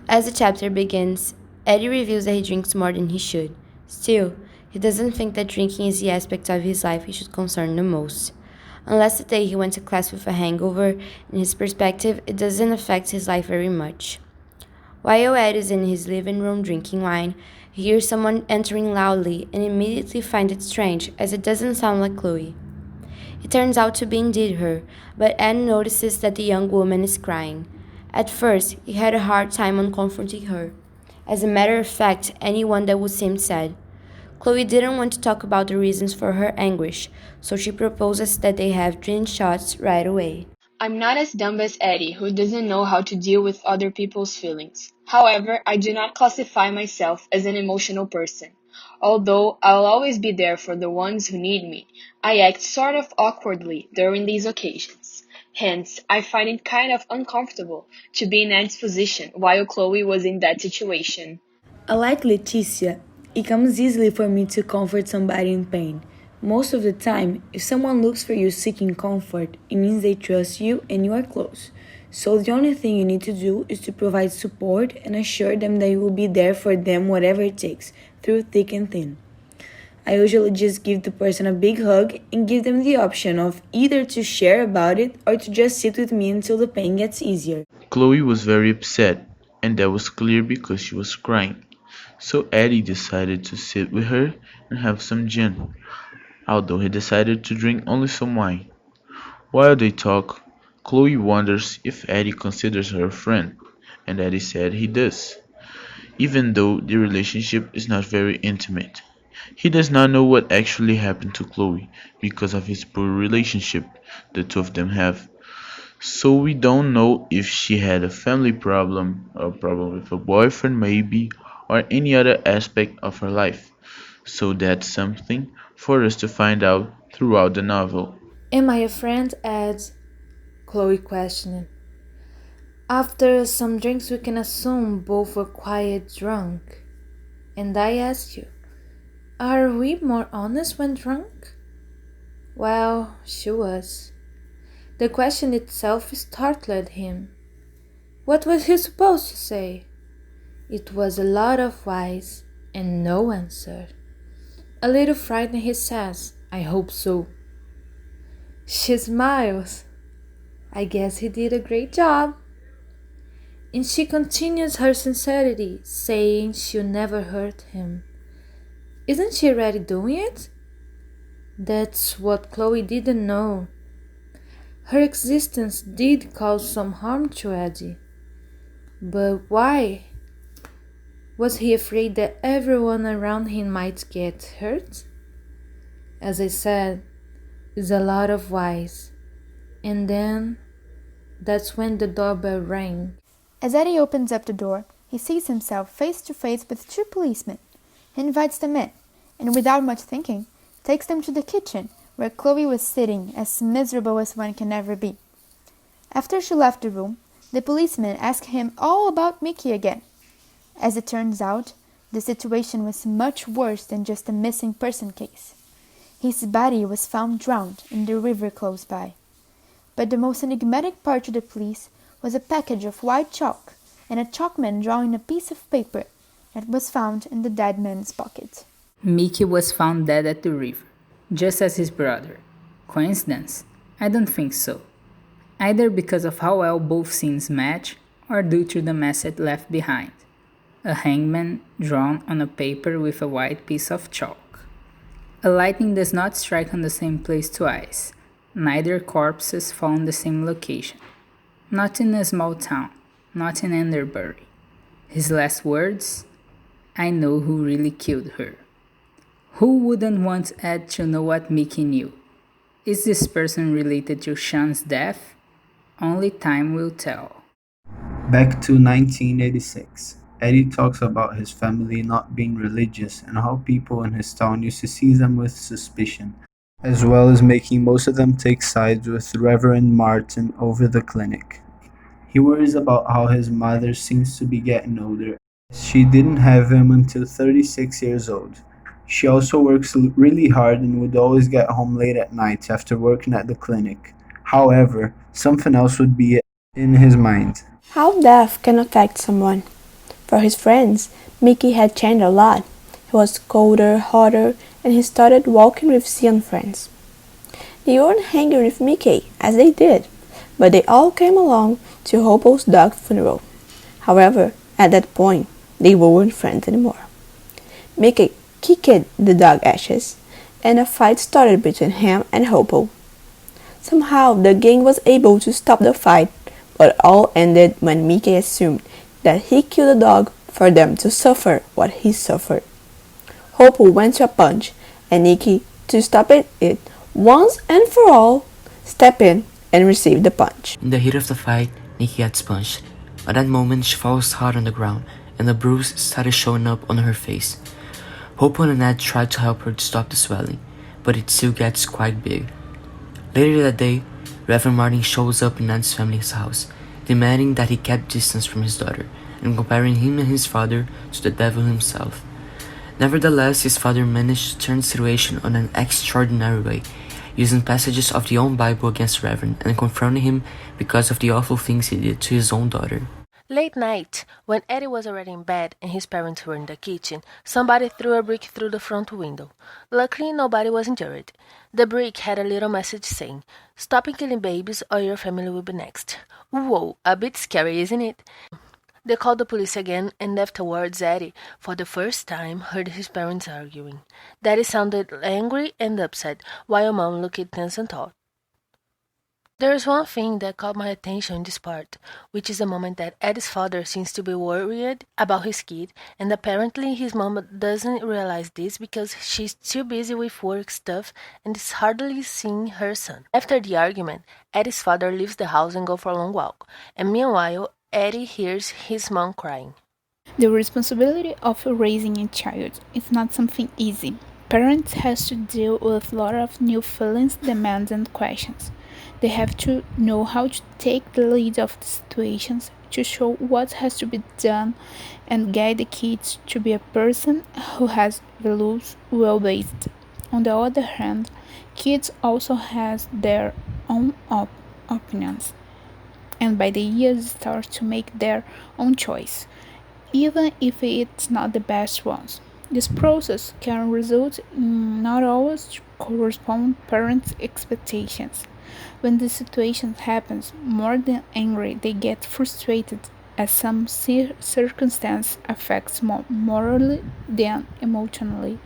As the chapter begins, Eddie reveals that he drinks more than he should. Still, he doesn't think that drinking is the aspect of his life he should concern the most. Unless the day he went to class with a hangover, in his perspective, it doesn't affect his life very much. While Ed is in his living room drinking wine, he hears someone entering loudly and immediately finds it strange as it doesn't sound like Chloe. It turns out to be indeed her, but Ed notices that the young woman is crying. At first, he had a hard time on confronting her. As a matter of fact, anyone that would seem sad. Chloe didn't want to talk about the reasons for her anguish, so she proposes that they have drink shots right away. I'm not as dumb as Eddie, who doesn't know how to deal with other people's feelings. However, I do not classify myself as an emotional person. Although I'll always be there for the ones who need me, I act sort of awkwardly during these occasions. Hence, I find it kind of uncomfortable to be in Ed's position while Chloe was in that situation. Like Leticia, it comes easily for me to comfort somebody in pain. Most of the time, if someone looks for you seeking comfort, it means they trust you and you are close. So the only thing you need to do is to provide support and assure them that you will be there for them whatever it takes, through thick and thin. I usually just give the person a big hug and give them the option of either to share about it or to just sit with me until the pain gets easier. Chloe was very upset, and that was clear because she was crying. So Eddie decided to sit with her and have some gin, although he decided to drink only some wine. While they talk, Chloe wonders if Eddie considers her a friend, and Eddie said he does, even though the relationship is not very intimate. He does not know what actually happened to Chloe because of his poor relationship the two of them have. So we don't know if she had a family problem, or a problem with a boyfriend maybe, or any other aspect of her life. So that's something for us to find out throughout the novel. Am I a friend? Adds Chloe questioning. After some drinks, we can assume both were quite drunk. And I ask you, are we more honest when drunk? Well, she was. The question itself startled him. What was he supposed to say? It was a lot of whys and no answer. A little frightened, he says, I hope so. She smiles. I guess he did a great job. And she continues her sincerity, saying she'll never hurt him. Isn't she already doing it? That's what Chloe didn't know. Her existence did cause some harm to Eddie. But why? Was he afraid that everyone around him might get hurt? As I said, it's a lot of whys. And then, that's when the doorbell rang. As Eddie opens up the door, he sees himself face to face with two policemen. He invites them in, and without much thinking, takes them to the kitchen, where Chloe was sitting, as miserable as one can ever be. After she left the room, the policeman asked him all about Mickey again. As it turns out, the situation was much worse than just a missing person case. His body was found drowned in the river close by. But the most enigmatic part to the police was a package of white chalk and a chalkman drawing a piece of paper that was found in the dead man's pocket. Mickey was found dead at the river, just as his brother. Coincidence? I don't think so. Either because of how well both scenes match, or due to the mess it left behind. A hangman drawn on a paper with a white piece of chalk. A lightning does not strike on the same place twice. Neither corpses fall in the same location. Not in a small town, not in Enderbury. His last words? I know who really killed her. Who wouldn't want Ed to know what Mickey knew? Is this person related to Sean's death? Only time will tell. Back to 1986. Eddie talks about his family not being religious and how people in his town used to see them with suspicion, as well as making most of them take sides with Reverend Martin over the clinic. He worries about how his mother seems to be getting older. She didn't have him until 36 years old. She also works really hard and would always get home late at night after working at the clinic. However, something else would be in his mind. How death can affect someone. For his friends, Mickey had changed a lot. He was colder, hotter, and he started walking with Sion friends. They weren't angry with Mickey, as they did, but they all came along to Hobo's dog funeral. However, at that point, they weren't friends anymore. Mickey kicked the dog Ashes, and a fight started between him and Hobo. Somehow, the gang was able to stop the fight, but all ended when Mickey assumed that he killed the dog for them to suffer what he suffered. Hobo went to a punch, and Nicky, to stop it once and for all, stepped in and received the punch. In the heat of the fight, Nikki gets punched. At that moment, she falls hard on the ground, and a bruise started showing up on her face. Hope and Annette try to help her to stop the swelling, but it still gets quite big. Later that day, Reverend Martin shows up in Annette's family's house, demanding that he keep distance from his daughter, and comparing him and his father to the devil himself. Nevertheless, his father managed to turn the situation on an extraordinary way, using passages of the own Bible against Reverend and confronting him because of the awful things he did to his own daughter. Late night, when Eddie was already in bed and his parents were in the kitchen, somebody threw a brick through the front window. Luckily, nobody was injured. The brick had a little message saying, "Stop killing babies or your family will be next." Whoa, a bit scary, isn't it? They called the police again, and afterwards Eddie, for the first time, heard his parents arguing. Daddy sounded angry and upset, while Mom looked tense and taut. There's one thing that caught my attention in this part, which is the moment that Eddie's father seems to be worried about his kid, and apparently his mom doesn't realize this because she's too busy with work stuff and is hardly seeing her son. After the argument, Eddie's father leaves the house and goes for a long walk, and meanwhile, Eddie hears his mom crying. The responsibility of raising a child is not something easy. Parents have to deal with a lot of new feelings, demands, and questions. They have to know how to take the lead of the situations, to show what has to be done, and guide the kids to be a person who has values well-based. On the other hand, kids also has their own opinions, and by the years start to make their own choice, even if it's not the best ones. This process can result in not always correspond parents' expectations. When this situation happens, more than angry, they get frustrated as some circumstance affects more morally than emotionally.